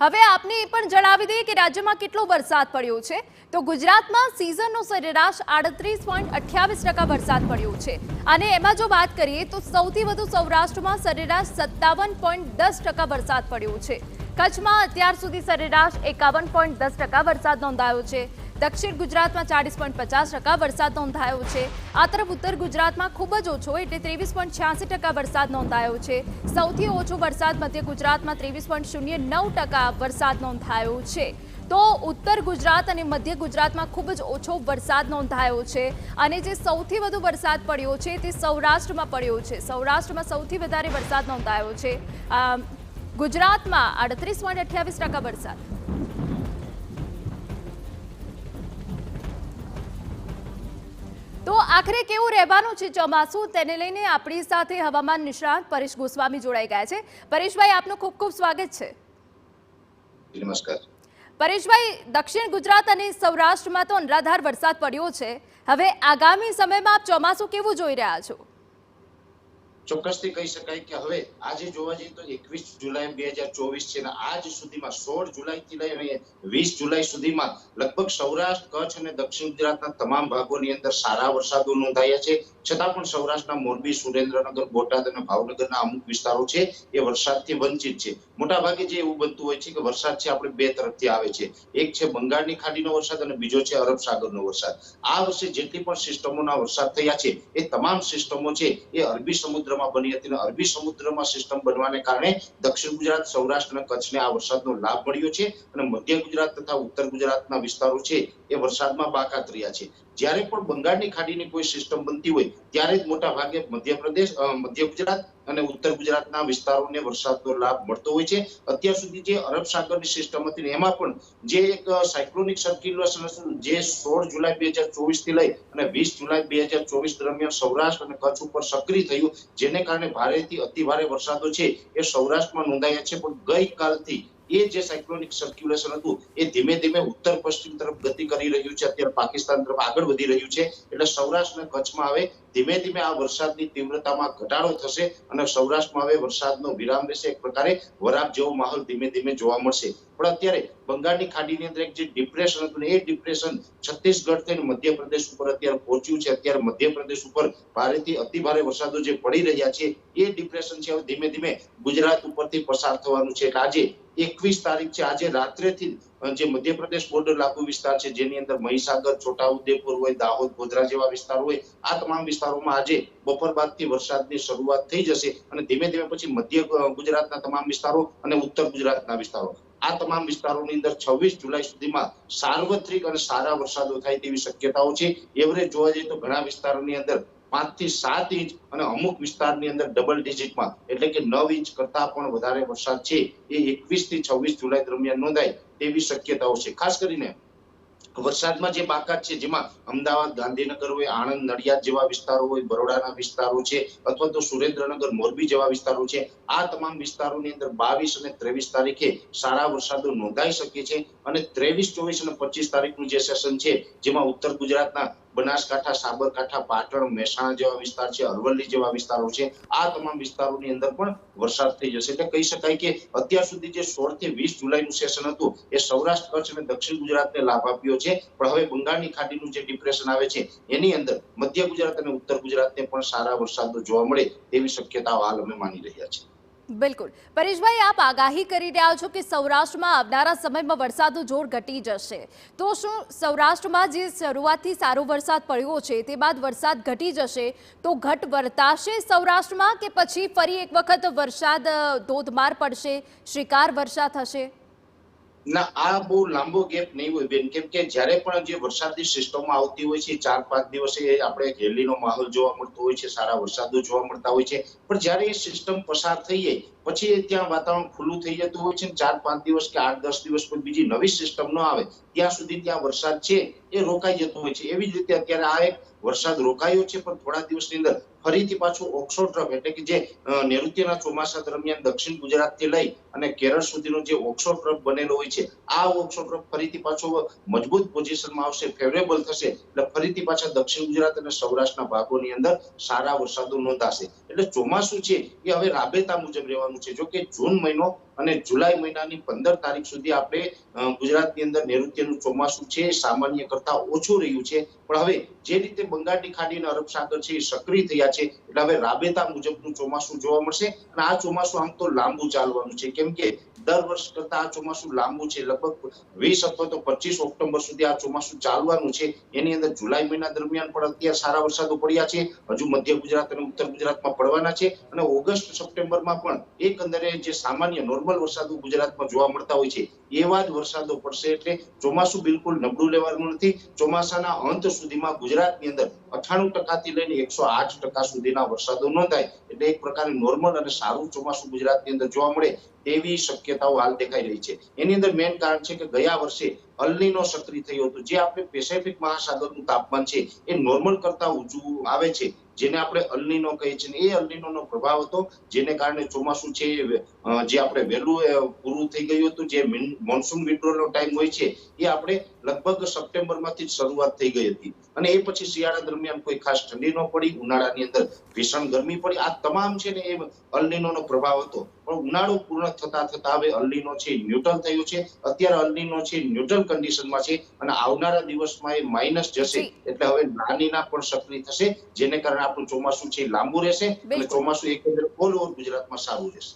હવે આપને એ પણ જણાવી દઈએ કે રાજ્યમાં કેટલો વરસાદ પડ્યો છે તો ગુજરાતમાં સિઝનનો સરેરાશ 38.28% વરસાદ પડ્યો છે અને એમાં જો વાત કરીએ તો સૌથી વધુ સૌરાષ્ટ્રમાં સરેરાશ 57.10% વરસાદ પડ્યો છે। કચ્છમાં અત્યાર સુધી સરેરાશ 51.10% વરસાદ નોંધાયો છે। દક્ષિણ ગુજરાતમાં 40.50% વરસાદ નોંધાયો છે। આ તરફ ઉત્તર ગુજરાતમાં ખૂબ જ ઓછો એટલે 23.86% વરસાદ નોંધાયો છે। સૌથી ઓછો વરસાદ મધ્ય ગુજરાતમાં 23.09% વરસાદ નોંધાયો છે। તો ઉત્તર ગુજરાત અને મધ્ય ગુજરાતમાં ખૂબ જ ઓછો વરસાદ નોંધાયો છે અને જે સૌથી વધુ વરસાદ પડ્યો છે તે સૌરાષ્ટ્રમાં પડ્યો છે। સૌરાષ્ટ્રમાં સૌથી વધારે વરસાદ નોંધાયો છે। ગુજરાતમાં 38.28% વરસાદ। તો આખરે કેવું રહેવાનું છે ચોમાસું તેને લઈને આપણી સાથે હવામાન નિષ્ણાત પરેશ ગોસ્વામી જોડાઈ ગયા છે। પરેશભાઈ આપનું ખૂબ ખૂબ સ્વાગત છે। નમસ્કાર પરેશભાઈ, દક્ષિણ ગુજરાત અને સૌરાષ્ટ્રમાં તો અનરાધાર વરસાદ પડ્યો છે। હવે આગામી સમયમાં આપ ચોમાસું કેવું જોઈ રહ્યા છો? ચોક્કસથી કહી શકાય કે હવે આજે જોવા જઈએ તો 21 જુલાઈ 2024 છે અને આજ સુધીમાં 16 જુલાઈથી લઈ અને 20 જુલાઈ સુધીમાં લગભગ સૌરાષ્ટ્ર, કચ્છ અને દક્ષિણ ગુજરાતના તમામ ભાગોની અંદર સારા વરસાદો નોંધાયા છે। છતાં પણ સૌરાષ્ટ્રના મોરબી, સુરેન્દ્રનગર, બોટાદ અને ભાવનગરના અમુક વિસ્તારો છે એ વરસાદથી વંચિત છે। મોટાભાગે જે એવું બનતું હોય છે કે વરસાદ છે આપણે બે તરફથી આવે છે। એક છે બંગાળની ખાડીનો વરસાદ અને બીજો છે અરબ સાગરનો વરસાદ। આ વર્ષે જેટલી પણ સિસ્ટમોના વરસાદ થયા છે એ તમામ સિસ્ટમો છે એ અરબી સમુદ્ર બની હતી અને અરબી સમુદ્રમાં સિસ્ટમ બનવાને કારણે દક્ષિણ ગુજરાત, સૌરાષ્ટ્ર અને કચ્છને આ વરસાદનો લાભ મળ્યો છે અને મધ્ય ગુજરાત તથા ઉત્તર ગુજરાતના વિસ્તારો છે એ વરસાદમાં બાકાત રહ્યા છે। જ્યારે પણ બંગાળની ખાડીની કોઈ સિસ્ટમ બનતી હોય ત્યારે જ મોટા ભાગે મધ્યપ્રદેશ, મધ્ય ગુજરાત અને ઉત્તર ગુજરાતના વિસ્તારોને વરસાદનો લાભ મળતો હોય છે। અત્યાર સુધી જે અરબ સાગરની સિસ્ટમ હતી એમાં પણ જે એક સાયક્લોનિક સર્ક્યુલેશન જે 16 જુલાઈ 2024 થી લઈ અને 20 જુલાઈ 2024 દરમિયાન સૌરાષ્ટ્ર અને કચ્છ ઉપર સક્રિય થયું, જેને કારણે ભારેથી અતિભારે વરસાદો છે એ સૌરાષ્ટ્રમાં નોંધાયા છે। પણ ગઈકાલથી એ જે સાયક્લોનિક સર્ક્યુલેશન હતું એ ધીમે ધીમે ઉત્તર પશ્ચિમ તરફ ગતિ કરી રહ્યું છે, અત્યારે પાકિસ્તાન તરફ આગળ વધી રહ્યું છે। એટલે સૌરાષ્ટ્ર અને કચ્છમાં હવે ધીમે ધીમે આ વરસાદની તીવ્રતામાં ઘટાડો થશે અને સૌરાષ્ટ્રમાં હવે વરસાદનો વિરામ રહેશે। એક પ્રકારે વરાપ જેવો માહોલ ધીમે ધીમે જોવા મળશે। પણ અત્યારે બંગાળની ખાડીની અંદર એક જે ડિપ્રેશન હતું એ ડિપ્રેશન છત્તીસગઢ થઈને મધ્યપ્રદેશ ઉપર અત્યારે પહોંચ્યું છે। અત્યારે મધ્યપ્રદેશ ઉપર ભારેથી અતિભારે વરસાદો જે પડી રહ્યા છે એ ડિપ્રેશન છે હવે ધીમે ધીમે ગુજરાત ઉપરથી પસાર થવાનું છે। એટલે આજે 21 તારીખ છે, આજે રાત્રેથી જે મધ્યપ્રદેશ બોર્ડર લાગુ વિસ્તાર છે જેની અંદર મહીસાગર, છોટાઉદેપુર હોય, દાહોદ, ગોધરા જેવા વિસ્તારો હોય, આ તમામ વિસ્તારોમાં આજે બપોર બાદથી વરસાદની શરૂઆત થઈ જશે અને ધીમે ધીમે પછી મધ્ય ગુજરાતના તમામ વિસ્તારો અને ઉત્તર ગુજરાતના વિસ્તારો, આ તમામ વિસ્તારોની અંદર 26 જુલાઈ સુધીમાં સાર્વત્રિક અને સારા વરસાદો થાય તેવી શક્યતાઓ છે। એવરેજ જોવા જઈએ તો ઘણા વિસ્તારોની અંદર 5 થી 7 ઇંચ અને અમુક વિસ્તારની અંદર ડબલ ડિજિટમાં એટલે કે 9 ઇંચ કરતા પણ વધારે વરસાદ છે એ 21 થી 26 જુલાઈ દરમિયાન નોંધાય તેવી શક્યતાઓ છે। ખાસ કરીને વરસાદમાં જે બાકાત છે જેમાં અમદાવાદ, ગાંધીનગર હોય, આણંદ, નડિયાદ જેવા વિસ્તારો હોય, બરોડાના વિસ્તારો છે અથવા તો સુરેન્દ્રનગર, મોરબી જેવા વિસ્તારો છે, આ તમામ વિસ્તારોની અંદર 22 અને 23 તારીખે સારા વરસાદો નોંધાઈ શકે છે અને 23, 24 અને 25 તારીખનું જે સેશન છે જેમાં ઉત્તર ગુજરાતના બનાસકાંઠા, સાબરકાંઠા, પાટણ, મહેસાણા જેવા વિસ્તાર છે, અરવલ્લી જેવા વિસ્તારો છે, આ તમામ વિસ્તારોની અંદર પણ વરસાદ થઈ જશે। એટલે કહી શકાય કે અત્યાર સુધી જે 16 થી 20 જુલાઈનું સેશન હતું એ સૌરાષ્ટ્ર, કચ્છ અને દક્ષિણ ગુજરાતને લાભ આપ્યો છે। પણ હવે બંગાળની ખાડીનું જે ડિપ્રેશન આવે છે એની અંદર મધ્ય ગુજરાત અને ઉત્તર ગુજરાતને પણ સારા વરસાદો જોવા મળે તેવી શક્યતાઓ હાલ અમે માની રહ્યા છીએ। બિલકુલ પરેશભાઈ, આપ આગાહી કરી રહ્યા છો કે સૌરાષ્ટ્રમાં આવનારા સમયમાં વરસાદનું જોર ઘટી જશે, તો શું સૌરાષ્ટ્રમાં જે શરૂઆતથી સારો વરસાદ પડ્યો છે તે બાદ વરસાદ ઘટી જશે તો ઘટ વર્તાશે સૌરાષ્ટ્રમાં કે પછી ફરી એક વખત વરસાદ ધોધમાર પડશે, શ્રીકાર વર્ષા થશે? ના, આ બહુ લાંબો ગેપ નહીં હોય બેન, કેમ કે જ્યારે પણ જે વરસાદની સિસ્ટમો આવતી હોય છે 4-5 દિવસે આપણે રેલીનો માહોલ જોવા મળતો હોય છે, સારા વરસાદો જોવા મળતા હોય છે। પણ જ્યારે એ સિસ્ટમ પસાર થઈ જાય પછી ત્યાં વાતાવરણ ખુલ્લું થઈ જતું હોય છે, 4-5 દિવસ કે 8-10 દિવસ કોઈ બીજી નવી સિસ્ટમ ન આવે ત્યાં સુધી ત્યાં વરસાદ છે એ રોકાઈ જતો હોય છે। એવી જ રીતે અત્યારે આ એક વરસાદ રોકાયો છે પણ થોડા દિવસની અંદર ફરીથી પાછું ઓક્સો ટ્રફ એટલે કે જે નૈઋત્યના ચોમાસા દરમિયાન દક્ષિણ ગુજરાતથી લઈ અને કેરળ સુધીનો જે ઓક્સો ટ્રફ બનેલો હોય છે, આ ઓક્સો ટ્રફ ફરીથી પાછો મજબૂત પોઝિશનમાં આવશે, ફેવરેબલ થશે એટલે ફરીથી પાછા દક્ષિણ ગુજરાત અને સૌરાષ્ટ્રના ભાગોની અંદર સારા વરસાદો નોંધાશે। એટલે ચોમાસું છે એ હવે રાબેતા મુજબ રહેવાનું રહેવાનું છે. જો કે જૂન મહિનો અને જુલાઈ મહિનાની 15 તારીખ સુધી આપણે ગુજરાતની અંદર નૈઋત્યનું ચોમાસું છે સામાન્ય કરતા ઓછું રહ્યું છે. પણ હવે જે રીતે બંગાળની ખાડી અને અરબ સાગર છે એ સક્રિય થયા છે એટલે હવે રાબેતા મુજબનું ચોમાસું જોવા મળશે. અને આ ચોમાસું આમ તો લાંબુ ચાલવાનું છે, કેમ કે દર વર્ષ કરતા આ ચોમાસું લાંબુ છે. લગભગ 20 અથવા તો 25 ઓક્ટોબર સુધી આ ચોમાસું ચાલવાનું છે. એની અંદર જુલાઈ મહિના દરમિયાન પણ અત્યારે સારા વરસાદો પડ્યા છે, હજુ મધ્ય ગુજરાત અને ઉત્તર ગુજરાતમાં પડવાના છે. અને ઓગસ્ટ સપ્ટેમ્બરમાં પણ એકંદરે જે સામાન્ય નોર્મલ વરસાદો ગુજરાતમાં જોવા મળતા હોય છે એવા જ વરસાદો પડશે. એટલે ચોમાસું બિલકુલ નબળું લેવાનું નથી. ચોમાસાના અંત સુધીમાં ગુજરાતની અંદર 98% થી લઈને 108% સુધીના વરસાદો નોંધાય એટલે એક પ્રકારે નોર્મલ અને સારું ચોમાસું ગુજરાતની અંદર જોવા મળે તેવી શક્યતાઓ હાલ દેખાઈ રહી છે. એની અંદર મેઇન કારણ છે કે ગયા વર્ષે અલ નીનો સક્રિય થયો હતો. જે આપણે પેસિફિક મહાસાગરનું તાપમાન છે એ નોર્મલ કરતા ઊંચું આવે છે, જેને આપણે અલ નીનો કહીએ છીએ. એ અલ નીનોનો પ્રભાવ હતો, જેને કારણે ચોમાસું છે જે આપણે વહેલું પૂરું થઈ ગયું હતું. જે મોન્સૂન વિડ્રોનો ટાઈમ હોય છે એ આપણે લગભગ સપ્ટેમ્બરમાંથી જ શરૂઆત થઈ ગઈ હતી. અને એ પછી શિયાળા દરમિયાન કોઈ ખાસ ઠંડી ન પડી, ઉનાળાની અંદર ભીષણ ગરમી પડી. આ તમામ છે ને એ અલ નીનોનો પ્રભાવ હતો. પણ ઉનાળો પૂર્ણ થતા થતા હવે અલ નીનો છે ન્યુટ્રલ થયું છે. અત્યારે અલ નીનો છે ન્યુટ્રલ કન્ડિશનમાં છે અને આવનારા દિવસમાં એ માઇનસ જશે. એટલે હવે લા નીના પણ સક્રિય થશે, જેને કારણે આપણું ચોમાસું છે લાંબુ રહેશે અને ચોમાસું એકંદરે ઓલ ઓવર ગુજરાતમાં સારું રહેશે.